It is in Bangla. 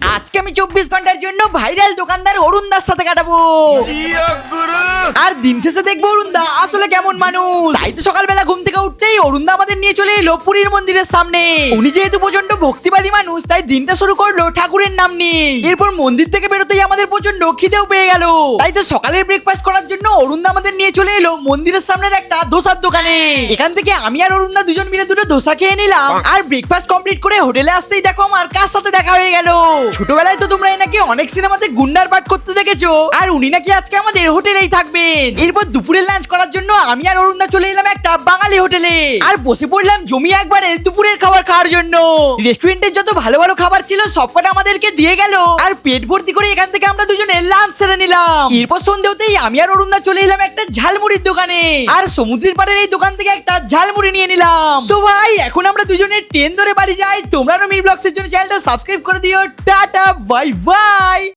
আজকে আমি 24 ঘন্টার জন্য ভাইরাল দোকানদার অরুণ দার সাথে কাটাবো। আর দিন শেষে দেখবো অরুণ দা আসলে কেমন মানুষ। তাই তো সকালবেলা ঘুম থেকে উঠতেই অরুণ দা আমাদের নিয়ে চলে এলো পুরীর মন্দিরের সামনে। উনি যেহেতু প্রচন্ড ভক্তিবাদী মানুষ তাই দিনটা শুরু করলো ঠাকুরের নাম নিয়ে। এরপর মন্দির থেকে বেরোতেই আমাদের প্রচন্ড খিদেও পেয়ে গেল। তাই তো সকালের ব্রেকফাস্ট করার জন্য অরুণ দা আমাদের নিয়ে চলে এলো মন্দিরের সামনের একটা ধোসার দোকানে। এখান থেকে আমি আর অরুণ দা দুজন মিলে দুটো ধোসা খেয়ে নিলাম। আর ব্রেকফাস্ট কমপ্লিট করে হোটেলে আসতেই দেখো আমার কার সাথে দেখা হয়ে গেল। ছোটবেলায় তো তোমরা এনাকে অনেক সিনেমাতে গুন্ডার পাঠ করতে দেখেছো। আর উনি নাকি আজকে আমাদের হোটেলেই থাকবেন। এরপর দুপুরের লাঞ্চ করার জন্য আমি আর অরুণ দা চলে এলাম একটা বাঙালি হোটেলে। আর বসে পড়লাম জমিয়ে একবারে দুপুরের খাবার খাওয়ার জন্য। রেস্টুরেন্টের যত ভালো ভালো খাবার ছিল সবকটা আমাদেরকে দিয়ে গেল। আর পেট ভর্তি করে এখান থেকে আমরা দুজনে লাঞ্চ সেরে নিলাম। এরপর সন্ধ্যে হতেই আমি আর অরুণ দা চলে এলাম একটা ঝালমুড়ির দোকানে। আর সমুদ্রের পাড়ের এই দোকান থেকে একটা ঝালমুড়ি নিয়ে নিলাম। তো ভাই এখন আমরা দুজনে ট্রেন ধরে বাড়ি যাই। তোমরা রমির ব্লগসের জন্য চ্যানেলটা সাবস্ক্রাইব করে দিও। Tata bye bye.